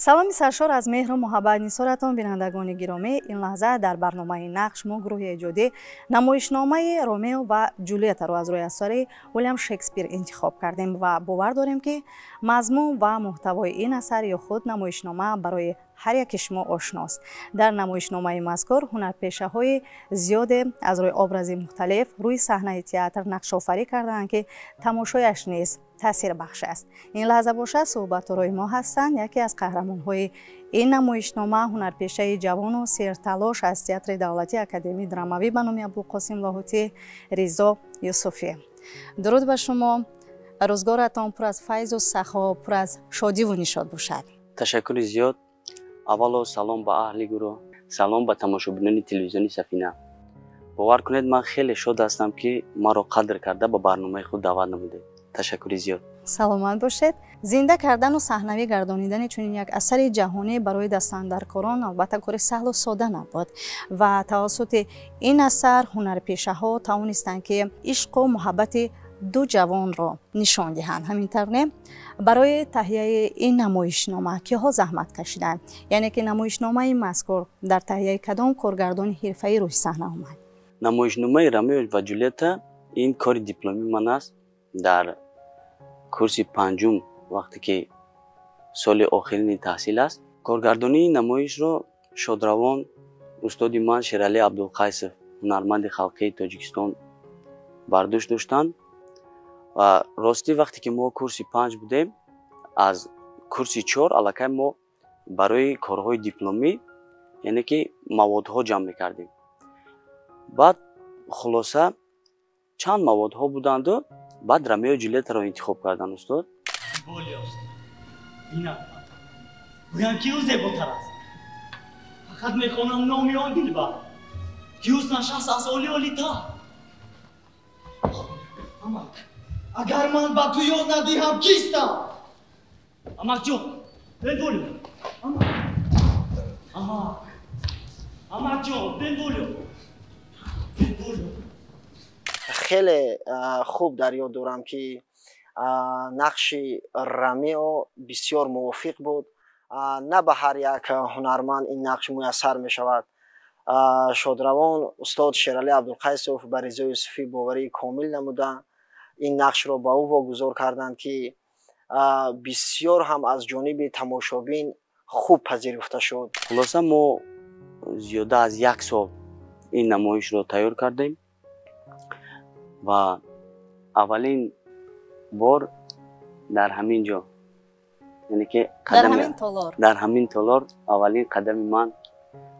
саломи саршор аз меҳру муҳаббат нисоратон бинандагони гиромӣ. Ин лаҳза дар барномаи нақш мо гурӯҳи эҷодӣ намоишномаи Ромео ва Ҷулиеттаро аз рӯи асари Уильям Шекспир интихоб кардем ва бовар дорем ки мазмун ва муҳтавои ин асар ё худ намоишнома барои ҳар яки шумо ошност. Дар намоишномаи мазкур ҳунарпешаҳои зиёде аз рӯи образи мухталиф рӯи саҳнаи театр нақшофарӣ кардаанд ки тамошояш низ таъсирбахш аст. Ин лаҳза бошад суҳбатҳои мо ҳастанд. Яке аз қаҳрамонҳои ин намоишнома ҳунарпешаи ҷавону серталош аз Театри Давлатии Академияи драмавӣ ба номи Абдулқосим Лоҳутӣ Ризо Юсуфӣ. дуруд ба шумо. рӯзгоратон пур аз файзу сахо, пур аз шодиву нишод бошад. ташаккури зиёд. аввало салом ба аҳли гурӯҳ, салом ба тамошобинони телевизиони Сафина. бовар кунед, ман хеле шод ҳастам ки маро қадр карда ба барномаи худ даъват намудед. ташаккури зиёд. саломат бошед. зинда кардану саҳнавӣ гардонидани чунин як асари ҷаҳонӣ барои дастандоркорон албатта кори саҳлу сода набуд ва тавассути ин асар ҳунарпешаҳо тавонистанд ки ишқу муҳаббати ду ҷавонро нишон диҳанд. ҳамин тавре барои таҳияи ин намоишнома киҳо заҳмат кашиданд? яъне ки намоишномаи мазкур дар таҳияи кадом коргардони ҳирфаӣ рӯи саҳна омад? намоишномаи Ромео ва Ҷулиетта ин кори дипломии ман аст. дар курси панҷум вақте ки соли охирини таҳсил аст, коргардонии намоишро шодравон устоди ман Шералӣ Абдулқайсов, ҳунарманди халқии Тоҷикистон, бардошт доштанд. ва ростӣ вақте ки мо курси 5 будем, аз курси 4 аллакай мо барои корҳои дипломӣ яъне ки маводҳо ҷамъ мекардем. баъд хулоса чанд маводҳо буданду баъд Ромео Ҷулиеттаро интихоб кардан устод. گویم کیو زیباتر است. فقط میخوانم نامی آن دلبر کیوست نشست از اولی اولی تا. امک اگر من با تو یاد ندیهم کیستم؟ امک جو بندولو. امک جو بندولو. خیلی خوب در یاد دارم که نقش رمیو بسیار موافق بود. نه به هر یک هنرمند این نقش میسر می شود. شادروان استاد شیرعلی عبدالقیسوف به رضا یوسفی باوری کامل نمودند. این نقش را به او واگذار کردند که بسیار هم از جانب تماشابین خوب پذیرفته شد. خلاصه ما زیاده از 1 سال این نمایش را تیار کردیم و اولین بار در همین جا، یعنی که در همین تالار اولین قدم من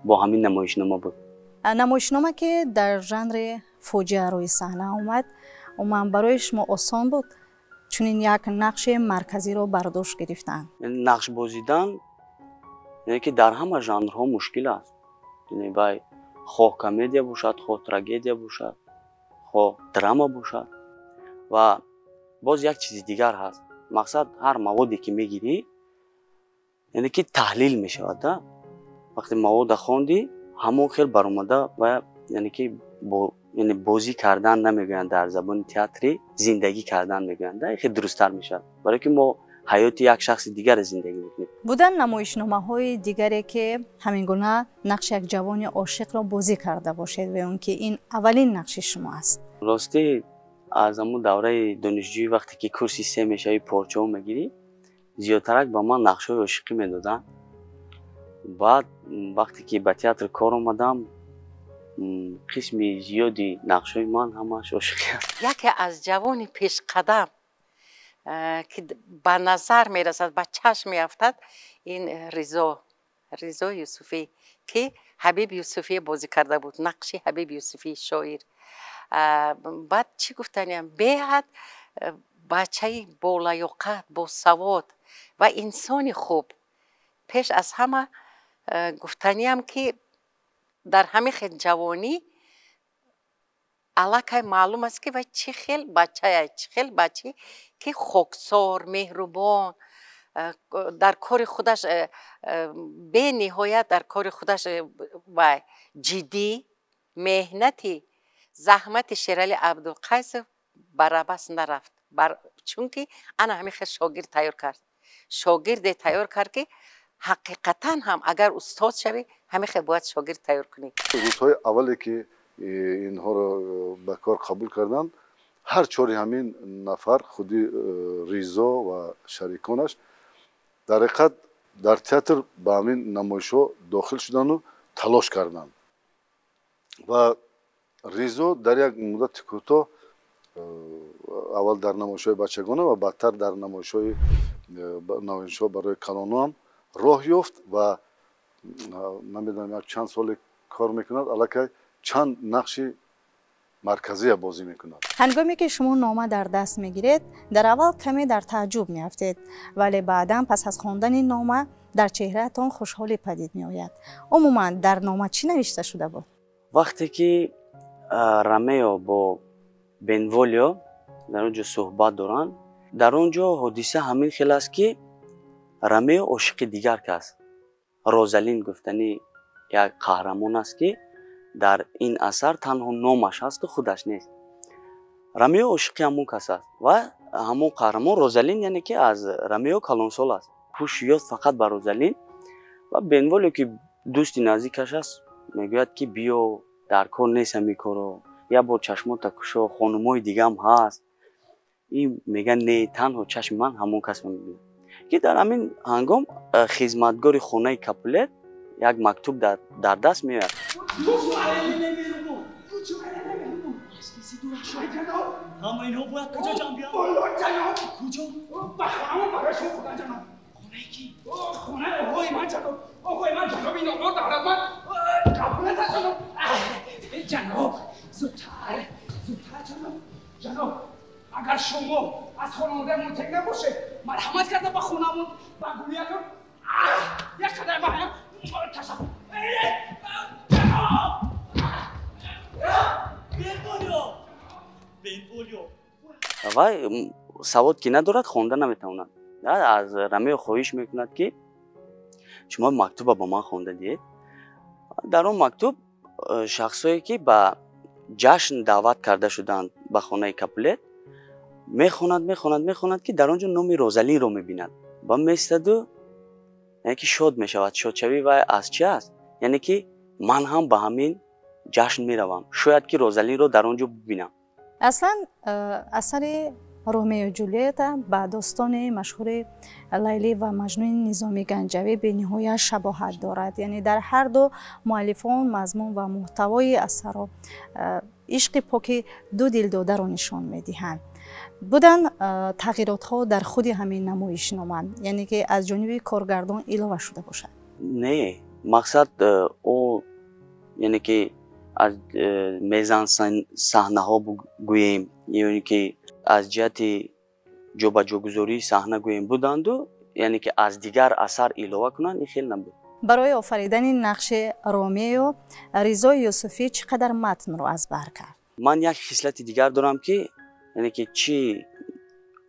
با همین نمایشنامه بود. نمایشنامه که در ژانر فوجیه روی صحنه آمد، من برای شما آسان بود چون این یک نقش مرکزی رو برداشت گرفتن. نقش بازیدن یعنی که در همه ژانرها مشکل است. یعنی باید خواه کمدیا باشد، خواه تراژدیا باشد، خواه دراما باشد و باز یک چیز دیگر هست. مقصد هر موادی که میگیری یعنی که تحلیل میشود. وقتی مواد خوندی همون خیلی برآمده و یعنی که یعنی بازی کردن نمیگویند، در زبان تئاتری زندگی کردن میگویند. خیلی درست‌تر میشه برای که ما حیات یک شخص دیگر زندگی میکنیم. بودن نمایشنامه‌های دیگری که همین گونه نقش یک جوان عاشق را بازی کرده باشد و اون که این اولین نقش شما است. راستی از همون دوره دانشجویی وقتی که کورس 3 میشه پارچه‌ها میگیری زیادترک با من نقش‌های عاشقی میدادن. بعد وقتی که به تئاتر کار اومدم قسمی زیادی نقش‌های من همش عاشقی است. یکی از جوان پیش قدم که به نظر میرسد، به چشم میافتد، این رضا یوسفی که حبیب یوسفی بازی کرده بود، نقش حبیب یوسفی شاعر. بعد چی گفتنیم؟ بیاد بچه با لیاقت، با سواد و انسان خوب. پیش از همه گفتنیم که در همین خیلی جوانی علاقه معلوم است که و چه خیلی بچه که خاکسار، مهربان، در کار خودش به نهایت در کار خودش و جدی، مهنتی، زحمت شیرعلی عبدالقیسوف برابست نرفت. چون که انا همین خیلی شاگرد تیار کرد که حقیقتا هم اگر استاد شوی همیشه باید شاگرد تیار کنی. روزهای اولی که اینها رو به کار قبول کردن، هر چهاری همین نفر خودی ریزا و شریکانش در حقیقت در تئاتر به همین نمایش‌ها داخل شدن و تلاش کردند و ریزا در یک مدت کوتاه اول در نمایش‌های بچگانه و بعدتر در نمایش‌های برای کلانان راه یافت و نمیدونم یک چند سال کار میکند، الکی چند نقش مرکزی بازی میکند. هنگامی که شما نامه در دست میگیرید در اول کمی در تعجب میافتید، ولی بعدا پس از خواندن نامه در چهرهتان خوشحالی پدید میآید. عموما در نامه چی نوشته شده بود؟ وقتی که رمیو با بنولیو در اونجا صحبت دارن، در اونجا حادثه همین خیلی است که رمیو عاشق دیگر کس، روزالین گفتنی یک قهرمان است که در این اثر تنها نامش هست و خودش نیست. رمیو عاشق همون کس است و همون قهرمان روزالین، یعنی که از رمیو کلانسول است. هوش یاد فقط به روزالین و بنولیو که دوستی نزدیکش است میگوید که بیا در کار نیست میکارو، یا با چشمات کشو، خانمای دیگه هم هست. این میگن نه، تنها چشم من همون کس میبینه. که در همین هنگام خدمتگار خانه کاپولت یک مکتوب در دست میاد. اما اینها باید کجا جمع بیان؟ کجا؟ به خانه‌مون برای شما بودن جناب. خونه کی؟ خونه آقای من جناب. آقای من جناب، این آقا دارد من کاپولت هست جناب. جناب زودتر جناب اگر شما از خانواده‌مون تک نباشه مرحمت کرده به خونمون و گولیتون یک قدر باید تشکر. و سواد که ندارد خوانده نمیتواند. از رمیو خواهش میکند که شما مکتوب با من خوانده دید. در اون مکتوب شخصایی که به جشن دعوت کرده شدند به خانه کاپولت میخواند که در آنجا نام روزالین رو میبیند و میستد و یعنی که شاد میشود. شاد شوی و از چی است؟ یعنی که من هم به همین جشن میروم، شاید که روزالین رو در آنجا ببینم. اصلا اثر رومیو و جولیت با داستان مشهور لیلی و مجنون نظامی گنجوی به نهایت شباهت دارد. یعنی در هر دو مؤلفان مضمون و محتوای اثر را عشق پاک دو دلداده را نشان میدهند. بودن تغییرات ها در خود همین نمایشنامه، یعنی که از جانب کارگردان علاوه شده باشد؟ نه، مقصد او یعنی که از میزان صحنه ها بگوییم، یعنی که از جهت جابجاگذاری صحنه گوییم بودند و یعنی که از دیگر اثر علاوه کنند، این خیلی نبود. برای آفریدن نقش رومیو رضا یوسفی چقدر متن رو از بر کرد؟ من یک خصلت دیگر دارم که یعنی که چی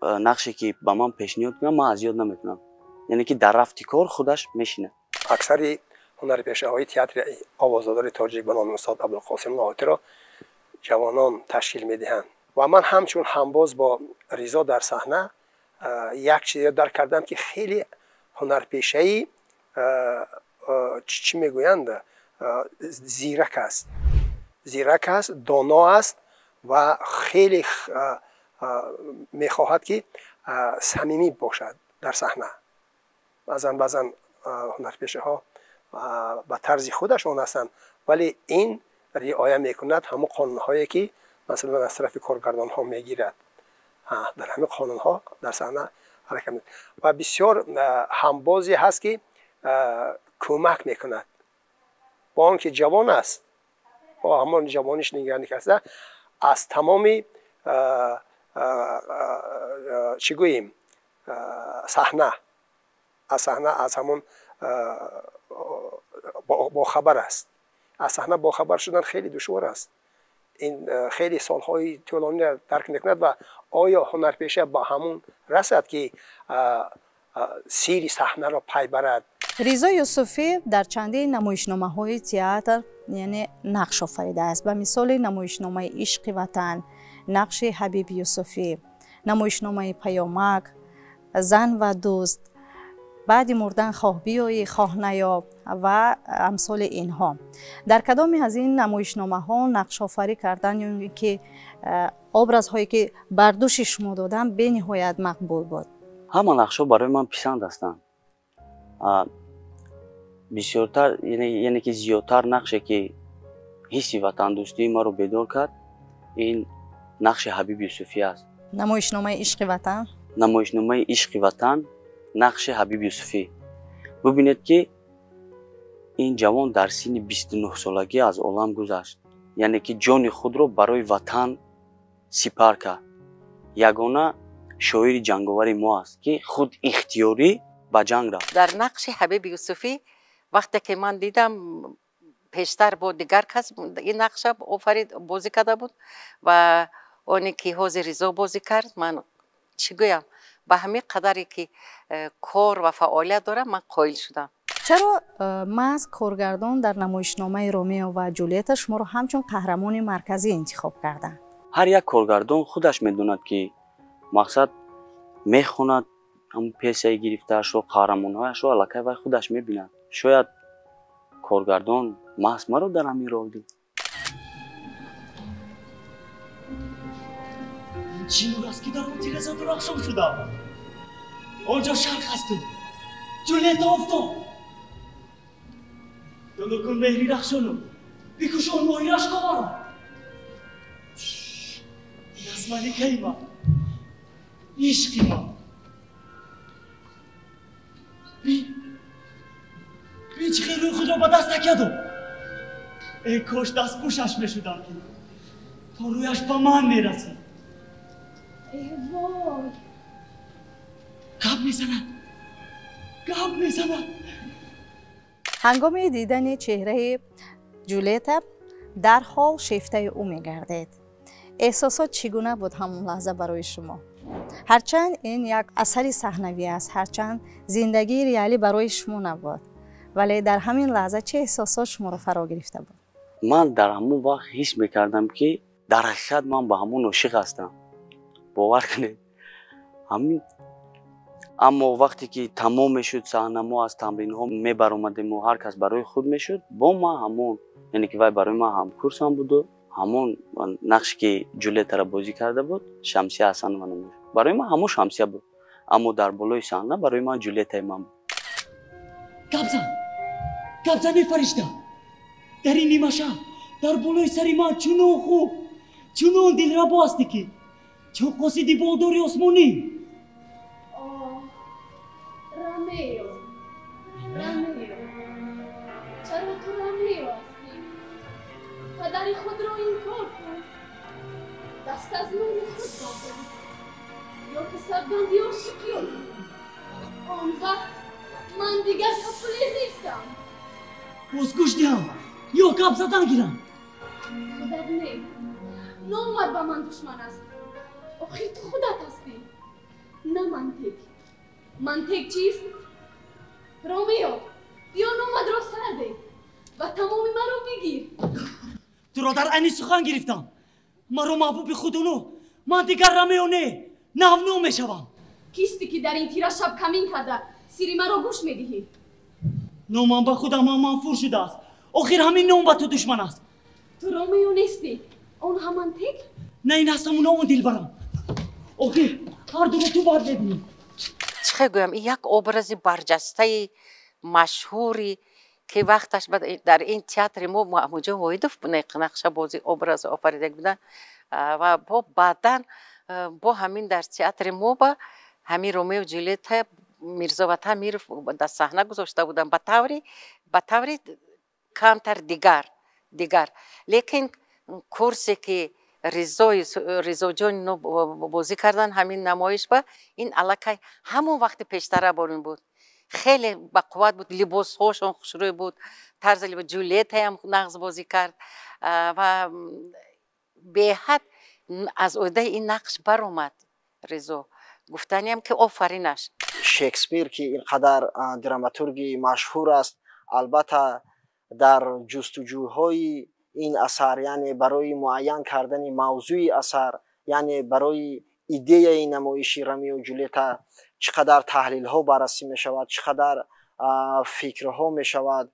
نقشی که به من پیشنهاد کنم من از یاد نمیکنم، یعنی که در رفت کار خودش میشینه. اکثر هنرپیشه‌های تئاتر آوازدار تاجیک به نام استاد عبدالقاسم لاهاتی را جوانان تشکیل میدهند و من همچون همباز با رضا در صحنه یک چیزی درک کردم که خیلی هنرپیشه‌ای چی میگویند زیرک است، دانا است و خیلی میخواهد که صمیمی باشد در صحنه. بعضن هنرپیشه‌ها به طرز خودشون هستند، ولی این رعایت میکند همون قانون‌هایی که مثلا از طرف کارگردان ها میگیرد، در همین قانون ها در صحنه حرکت می‌کند و بسیار همبازی هست که کمک میکند با آنکه جوان است، با همان جوانیش نگرانی کرده از تمام چی گوییم صحنه از همون با خبر است. از صحنه با خبر شدن خیلی دشوار است. این خیلی سالهای طولانی را درک میکند و آیا هنرپیشه با همون رسد که سیر صحنه را پی برد. رضا یوسفی در چندین نمایشنامه‌های تئاتر یعنی نقش آفریده است. به مثال نمایشنامه عشق وطن، نقش حبیب یوسفی، نمایشنامه پیامک، زن و دوست، بعد مردن خواه بیایی خواه نیا و امثال اینها. در کدام از این نمایشنامه ها نقش آفری کردن یا که ابراز هایی که بر دوش شما دادم به نهایت مقبول بود؟ همه نقش ها برای من پسند هستند. بسیارتر یعنی که زیادتر نقشی که حسی وطن دوستی ما رو بیدار کرد این نقش حبیب یوسفی است. نمایشنامه عشق وطن؟ نمایشنامه عشق وطن نقش حبیب یوسفی. ببینید که این جوان در سن 29 سالگی از عالم گذشت، یعنی که جان خود را برای وطن سپر کرد. یگانه شاعر جنگاور ما است که خود اختیاری به جنگ رفت. در نقش حبیب یوسفی وقتی که من دیدم پیشتر با دیگر کس این نقش آفرید بازی کرده بود و اونی که حوض رضا بازی کرد، من چی گویم به همین قدری که کار و فعالیت داره من قایل شدم. چرا محض کارگردان در نمایشنامه رومیو و جولیت شما رو همچون قهرمان مرکزی انتخاب کردن؟ هر یک کارگردان خودش میدوند که مقصد میخوند همون پیسه گرفته‌اش رو قهرمان‌هایش رو الکی و خودش میبیند. شاید کارگردان محض ما رو در همین راه دید. چی نور است که در اون تیره زد و رخشان شدم. آنجا شرق است و جولیت آفتاب. دلو کن مهری رخشانو بکشان ماهی رشقا. این از ملکه من، عشقی من. بی چه خیلی خود را به دست نکردم. ای کاش دست پوشش میشدم که تا رویش به من میرسید. ای وای، گپ میزند. هنگام دیدن چهره جولیت در حال شیفته او میگردید. احساسات چگونه بود همون لحظه برای شما؟ هرچند این یک اثر صحنوی است، هرچند زندگی ریالی برای شما نبود، ولی در همین لحظه چه احساسات شما رو فرا گرفته بود؟ من در همون وقت حس میکردم که در حقیقت من به همون عاشق هستم. باور کنید همین. اما وقتی که تمام میشد صحنه، ما از تمرین ها میبرآمدیم و هر کس برای خود میشد، با ما همون، یعنی که وای برای ما هم کورس هم بود و همون نقش که جولیت را بازی کرده بود شمسیه حسن منو برای ما همون شمسیه بود، اما در بالای صحنه برای ما جولیت من بود. گپ زن فرشته در این نیمه شب در بالای سری من چونون خوب چونون دل را باستی که چون قصیدی باداری آسمانی. رامیو، چرا تو رامیو هستی؟ پدر خود را این کار کن، دست از نور خود بازم یا که سربندی عاشقی رو آن وقت من دیگر کفلی نیستم. باز گوش دیم یا گپ زدن گیرم. خودت نه، نامد با من دشمن است. آخر تو خودت هستی، نه منطق چیست؟ رومیو، بیا نامد را سر ده و تمامی من رو بگیر. تو را در عینی سخن گرفتم. من رو محبوب خودونو، من دیگر رومیو نه نو میشوم. کیستی که در این تیره شب کمین کرده سیری من را گوش میدهی؟ نامم به خودم منفور شده است. آخر همین نام به تو دشمن است. تو رومیو نیستی، اون هم منطق؟ نه این هستم اون دل برم. آخر هر دو رو تو باید ببینیم. چه گویم این یک ابراز برجسته مشهوری که وقتش در این تئاتر ما موجه وحیدوف نقشه بازی ابراز آفریده بودن و بعداً با همین در تئاتر ما با همین رومیو و جولیت میرزا و تامیر در صحنه گذاشته بودن به طوری کمتر دیگر لیکن کورسی که رضا جان بازی کردن همین نمایش با این علاقه همون وقت پیشتر بارون بود، خیلی با قوت بود، لباس هاشون خوشروی بود، طرز لباس جولیت هم نقش بازی کرد و به حد از عهده این نقش بر اومد رضا. گفتنی هم که آفرینش. شکسپیر که اینقدر دراماتورگی مشهور است، البته در جستجوهای این اثر، یعنی برای معین کردن موضوع اثر، یعنی برای ایده نمایش رومیو و جولیتا چقدر تحلیل ها بررسی می شود، چقدر فکرها می شود،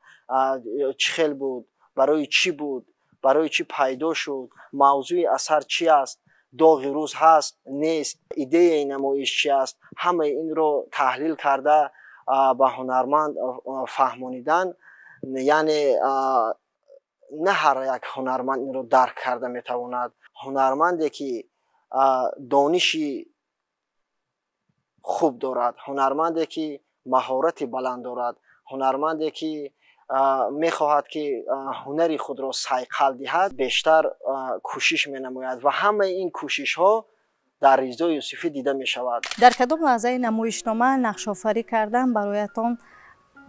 چه خیل بود، برای چی بود، برای چی پیدا شد، موضوع اثر چی است، داغ روز هست نیست، ایده نمایش چی است، همه این رو تحلیل کرده به هنرمند فهمانیدن. یعنی نه هر یک هنرمند این رو درک کرده میتواند. هنرمندی که دانشی خوب دارد، هنرمندی که مهارت بلند دارد، هنرمندی که میخواهد که هنری خود را صیقل دهد، بیشتر کوشش مینماید و همه این کوشش ها در ریزا یوسفی دیده می شود. در کدام لحظه نمایشنامه نقش آفری کردن برایتان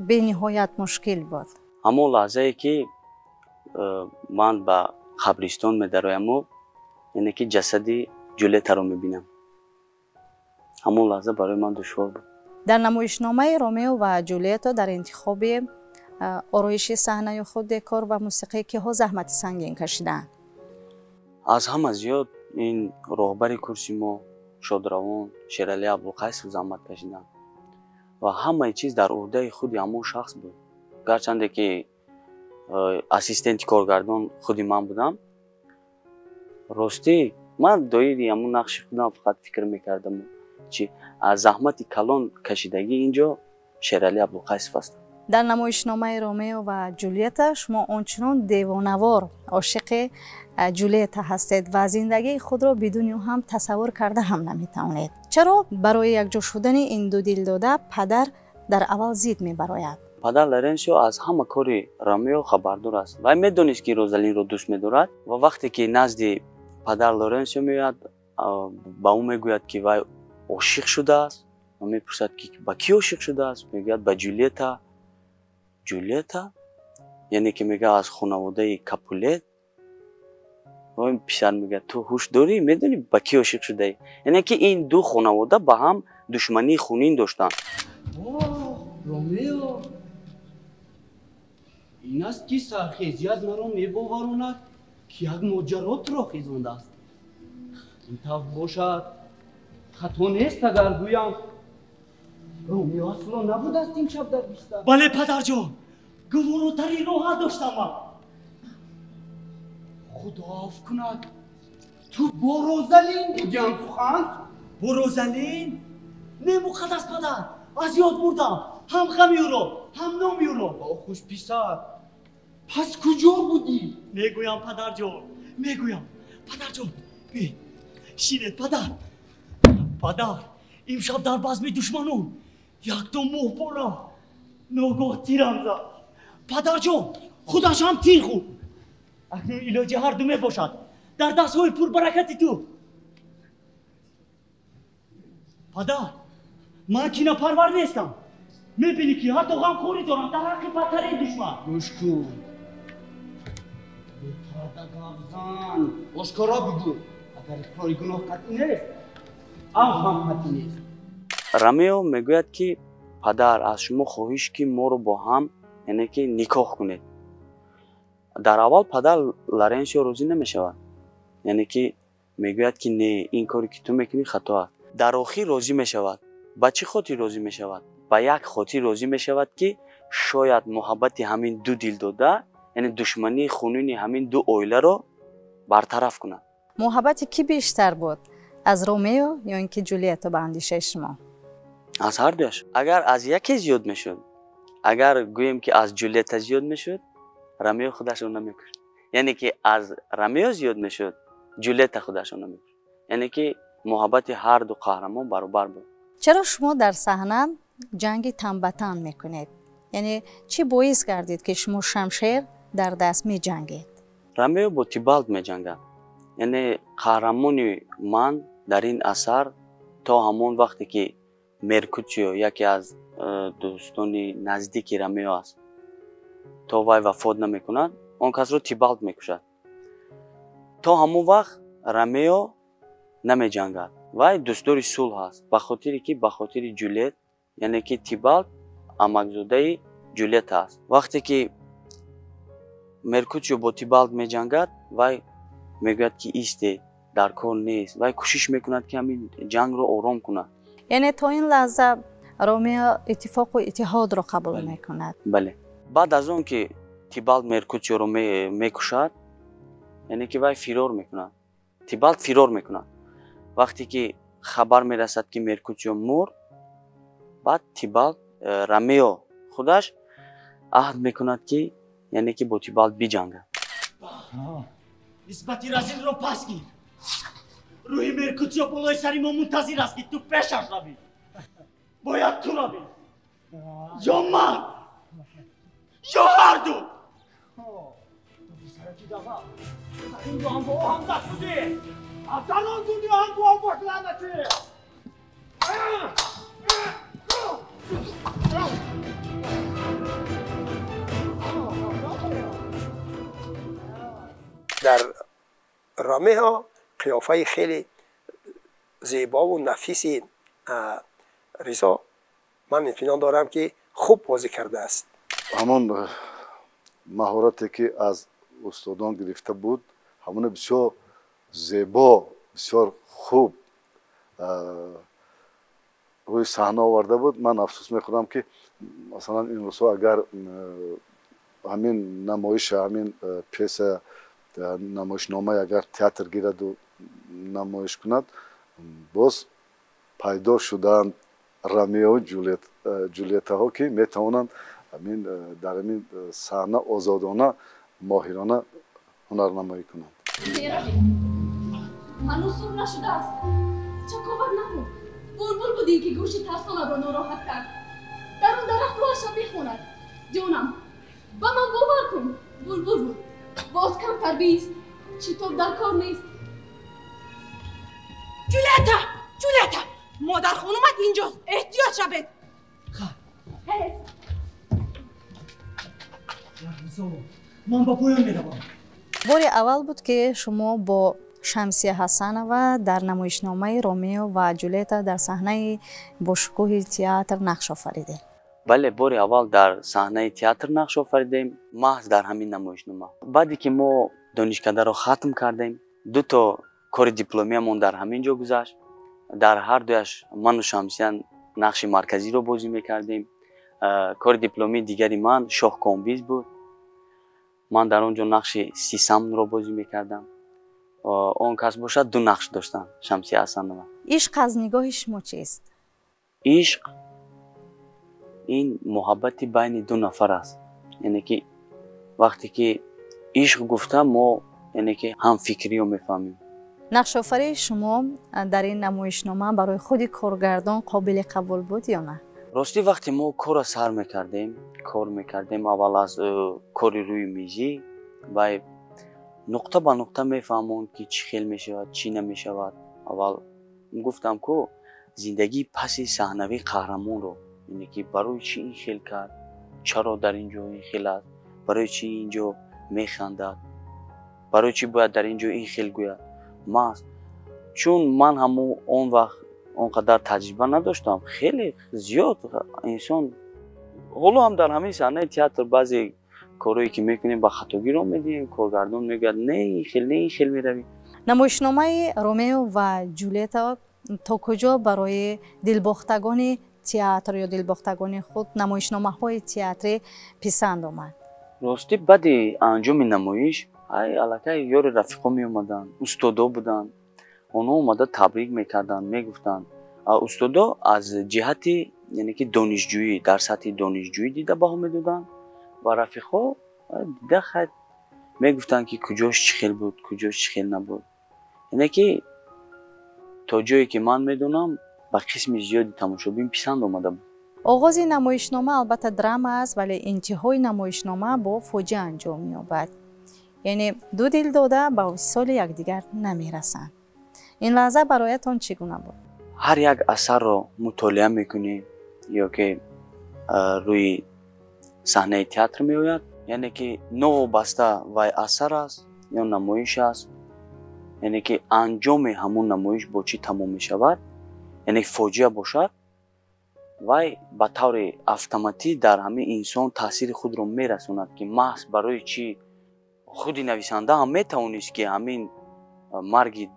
به نهایت مشکل بود؟ همون لحظه که من به قبرستان میدرایم و یعنی که جسد جولیتا رو میبینم، همون لحظه برای من دشوار بود. در نمایشنامه رومیو و جولیتا در انتخاب آرایش صحنه خود، دکور و موسیقی که ها زحمت سنگین کشیدن؟ از همه زیاد این راهبر کورسی ما شادروان شیرعلی ابوالقیس زحمت کشیدن و همه چیز در عهده خود همون شخص بود. گرچنده که اسیستنت کارگردان خودی من بودم، راستی من دایری همون نقش خودم فقط فکر میکردم چی از زحمت کلان کشیدگی اینجا شیرعلی ابوالقیس است. در نمایشنامه رومیو و جولیتا شما آنچنان دیوانوار عاشق جولیتا هستید و زندگی خود را بدون او هم تصور کرده هم نمیتوانید. چرا برای یکجا شدن این دو دلداده پدر در اول ضد میبراید؟ پدر لورنسیو از همه کاری رومیو خبردار است و میدونست که روزالین رو دوست می‌دارد و وقتی که نزد پدر لورنسیو میاد با او میگوید که وای عاشق شده است و میپرسد که با کی عاشق شده است؟ میگوید با جولیتا. جولیتا یعنی که میگه از خانواده کاپولت. و این پسر میگه تو هوش داری؟ میدونی با کی عاشق شده ای؟ یعنی که این دو خانواده با هم دشمنی خونین داشتن. رومیو این است که سرخیزیت مرا میباوراند که یک ماجرات را خیزانده است. این طور باشد خطا نیست اگر گویم رومیو اصلا نبود است این شب در بیستر. بله پدر جان، گواراترین راه داشتم من. خدا عفو کند تو با روزالین بودیم سخن؟ با روزالین؟ نه مقدس پدر، از یاد بردم هم غمی او را هم نامی او را. با خوش پسر پس کجا بودی؟ میگویم پدر جان، میگویم پدر جان. بی شیرت پدر. پدر امشب در بزم دشمنان یک دو ماه بالا ناگاه تیرم زد. پدر جان خودش هم تیر خورد. اکنون علاج هر دو میباشد در دستهای پر برکت تو. پدر من کینه پرور نیستم. میبینی که حتی غمخوری دارم در حق بدترین دشمن. گوش کن پرده گفزن آشکارا بگو اگر اقرار گناه قطعی نیست او هم قطعی نیست. رومیو میگوید که پدر از شما خواهش که ما رو با هم یعنی که نکاح کنید. در اول پدر لورنسیو راضی نمیشود، یعنی که میگوید که نه این کاری که تو میکنی خطا است. در آخر راضی میشود. با چه خاطر راضی میشود؟ با یک خاطر راضی میشود که شاید محبت همین دو دلداده یعنی دشمنی خونین همین دو عائله رو برطرف کند. محبت کی بیشتر بود؟ از رومیو یا اینکه جولیتا به اندیشه شما؟ از هر دوش. اگر از یکی زیاد میشد، اگر گوییم که از جولیتا زیاد میشد، رومیو خودش رو نمیکشد. یعنی که از رومیو زیاد میشد، جولیتا خودش رو نمیکشد. یعنی که محبت هر دو قهرمان برابر بود. چرا شما در صحنه جنگ تن به تن میکنید؟ یعنی چی باعث کردید که شما شمشیر در دست می جنگید؟ رومیو با تیبالت می جنگد. یعنی قهرمان من در این اثر تا همون وقتی که مرکوچیو یکی از دوستان نزدیک رومیو است تا وای وفات نمی کند اون کس رو تیبالت می کشد. تا همون وقت رومیو نمی جنگد. وای دوستدار صلح است به خاطری که به خاطر جولیت یعنی که تیبالت امکزاده جولیت است. وقتی که مرکوچیو با تیبالت می جنگد وای میگوید که ایسته дар кор нест. вай кӯшиш мекунад ки ҳамин ҷангро ором кунад. یعنی تا این لحظه رومیو اتفاق و اتحاد رو قبول میکند. бале баъд аз он ки тибалт меркутиёро мекушад, яъне ки вай фирор мекунад. тибалт фирор мекунад. вақте ки хабар мерасад ки меркутиё мурд, баъд тибалт ромео худаш аҳд мекунад ки яъне ки бо тибалт биҷангад. нисбати разилро пас гир. рӯҳи меркутиё болои сари мо мунтазир аст ки ту пешаш равӣ. бояд ту равӣ ё ман ё ҳарду. писараки дава ин ду ҳам бо ҳам даст будӣ. дар он дунё ҳам бо ҳам бош лаънатӣ. در رامئو قیافه خیلی زیبا و نفیس ریزا من اطمینان دارم که خوب بازی کرده است. ҳамон маҳорате ки аз устодон гирифта буд, ҳамон бисёр зебо, бисёр хуб рӯи саҳна оварда буд. ман афсӯс мехӯрам ки масалан ин рӯзҳо агар ҳамин намоиша, ҳамин пьеса намоишномаи агар театр гираду намоиш кунад, боз пайдо шудаанд ромео ҷулиеттаҳо ки метавонанд дар ҳамин саҳна озодона моҳирона ҳунарнамоӣ кунанд. ҳанӯз сур нашудааст. чаковат накун. булбул будӣ ки гӯши тарсонатро нороҳат кард. дар он дарахт рӯаша мехонад. ҷонам, ба ман бовар кун. булбул буд. боз камтар бист. шитоб дар кор нест. ҷулиетта! ҷулиетта! модархонумат инҷост. эҳтиёт шавед. ман ба поён меравам. бори аввал буд ки шумо бо шамсия ҳасанова дар намоишномаи ромео ва ҷулиетта дар саҳнаи бошукӯҳи театр нақш офаридем. бале бори аввал дар саҳнаи театр нақш офаридем, маҳз дар ҳамин намоишнома. баъде ки мо донишкадаро хатм кардем, ду то кори дипломиямон дар ҳамин ҷо гузашт. дар ҳардуяш ману шамсия нақши марказиро бозӣ мекардем. кори дипломии дигари ман шоҳкомбиз буд. ман дар он ҷо нақши сисамро бозӣ мекардам. он кас бошад ду нақш доштанд, шамсия ҳасанова. ишқ аз нигоҳи шумо чист? ишқ ин муҳаббати байни ду нафар аст. яъне ки вақте ки ишқ гуфта мо яъне ки ҳамфикриро мефаҳмем. нақшофарии шумо дар ин намоишнома барои худи коргардон қобили қабул буд ё на? ростӣ вақте мо корро сар кор мекардем аввал аз кори рӯи мизӣ вай нуқта ба нуқта мефаҳмонд ки чӣ хел мешавад, чӣ намешавад. аввал гуфтам ку зиндагии паси саҳнавии қаҳрамонро, яъне ки барои чӣ ин хел кард, чаро дар ин ҷо ин хел аст, барои чӣ ин ҷо механдад, барои чӣ бояд дар ин ҷо ин хел гӯяд. маҳз чун ман ҳамон он вақт он қадар таҷриба надоштам, хеле зиёд инсон ҳоло ҳам дар ҳамин саҳнаи театр баъзе корое ки мекунем ба хатогирон медиҳем, коргардон мегӯяд не ин хел меравӣ. намоишномаи ромео ва ҷулиетта то куҷо барои дилбохтагони театр ё дилбохтагони худ намоишномаҳои театрӣ писанд омад? ростӣ баъди анҷоми намоиш аллакай ёри рафиқо меомаданд, устодо буданд. онҳо омада табрик мекарданд, мегуфтанд. устодо аз ҷиҳати яъне ки донишҷӯӣ дар сатҳи донишҷӯӣ дида баҳо медоданд ва рафиқо дида хат мегуфтанд ки куҷош чӣ хел буд, куҷош чӣ хел набуд. яъне ки то ҷое ки ман медонам ба қисми зиёди тамошобин писанд омада буд. оғози намоишнома албатта драма аст, вале интиҳои намоишнома бо фоҷиа анҷом меёбад. яъне ду дилдода ба висоли якдигар намерасанд. ин лаҳза бароятон чӣ гуна буд? ҳар як асарро мутолиа мекунем ё ки рӯи саҳнаи театр меояд, яъне ки новобаста вай асар аст ё намоиш аст, яъне ки анҷоми ҳамон намоиш бо чӣ тамом мешавад, яъне фоҷиа бошад, вай ба таври автоматӣ дар ҳамин инсон таъсири худро мерасонад ки маҳз барои чӣ худи нависанда ҳам метавонист ки ҳамин марги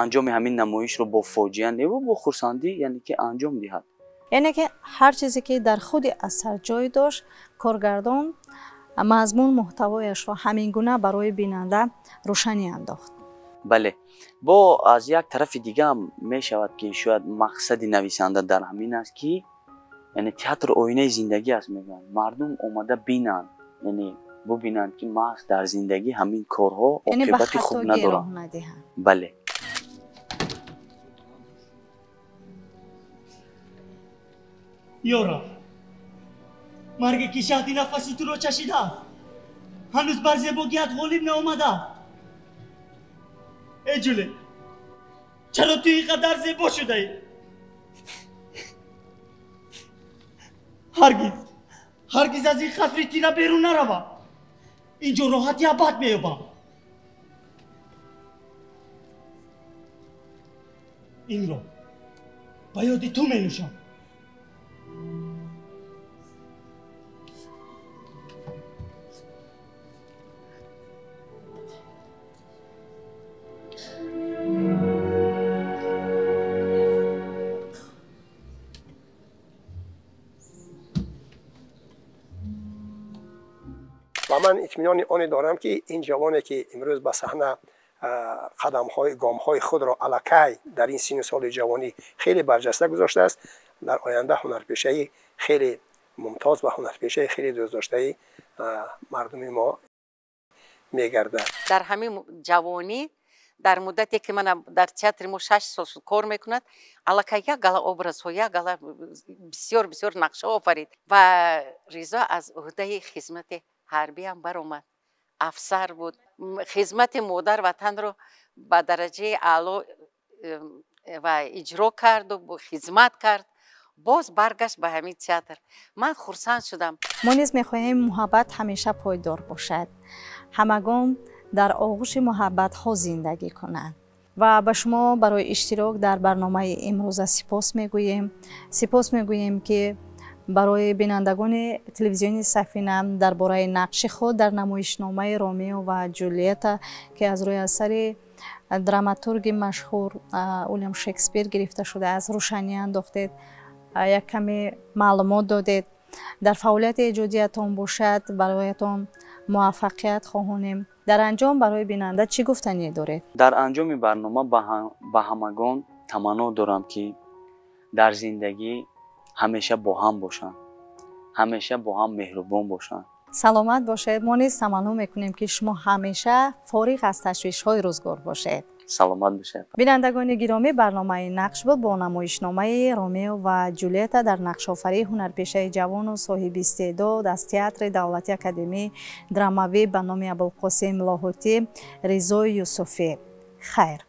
анҷоми ҳамин намоишро бо фоҷиа неву бо хурсандӣ яъне ки анҷом диҳад. яъне ки ҳар чизе ки дар худи асар ҷой дошт, коргардон мазмун муҳтавояшро ҳамин гуна барои бинанда рӯшанӣ андохт. бале бо аз як тарафи дига ҳам мешавад ки шояд мақсади нависанда дар ҳамин аст ки яъне театр оинаи зиндагӣ аст мегӯянд. мардум омада бинанд, яъне бубинанд ки маҳз дар зиндагӣ ҳамин корҳо оқибати хуб надоранд. бале ёра марге ки шаҳди нафаси туро чашидааст, ҳанӯз бар зебогият ғолиб наомадааст. эй ҷулет, чаро ту ин қадар зебо шудаӣ? ҳаргиз аз ин қасри тира берун наравам. инҷо роҳати абад меёбам. инро ба ёди ту менӯшам. و من اطمینان آن دارم که این جوانی که امروز به صحنه گام‌های خود را الکی در این سن سال جوانی خیلی برجسته گذاشته است، در آینده هنرپیشه خیلی ممتاز و هنرپیشه خیلی دوست داشته مردم ما میگرده. در همین جوانی در مدتی که من در تئاتر ما 6 سال کار میکند، الکی یک گالا ابراز ها، یک گالا بسیار نقشه آفرید و رضا از عهده خدمت حربی هم برآمد. افسر بود، خدمت مادر وطن رو به درجه اعلی و اجرا کرد و خدمت کرد. باز برگشت به همین تئاتر. من خرسند شدم. ما نیز میخواهیم محبت همیشه پایدار باشد. همگان در آغوش محبت ها زندگی کنند. و به شما برای اشتراک در برنامه امروز سپاس میگوییم که برای بینندگان تلویزیون سفینه درباره نقش خود در نمایشنامه رومیو و جولیت که از روی اثر دراماتورگ مشهور ویلیام شکسپیر گرفته شده است روشنی انداختید، یک کمی معلومات دادید. در فعالیت ایجادیتان باشد برایتان موفقیت خواهانیم. در انجام برای بیننده چی گفتنی دارید؟ در انجام برنامه به همگان تمنا دارم که در زندگی همیشه با هم باشن، همیشه با هم مهربان باشن. سلامت باشید. ما نیز تمنا میکنیم که شما همیشه فارغ از تشویش‌های روزگار باشید. سلامت باشید. بینندگان گرامی، برنامه نقش بود با نمایشنامه رومیو و جولیت در نقش‌آفرینی هنرپیشه جوان و صاحب استعداد از تئاتر دولتی اکادمی دراموی به نام ابوالقاسم لاهوتی رضا یوسفی. خیر.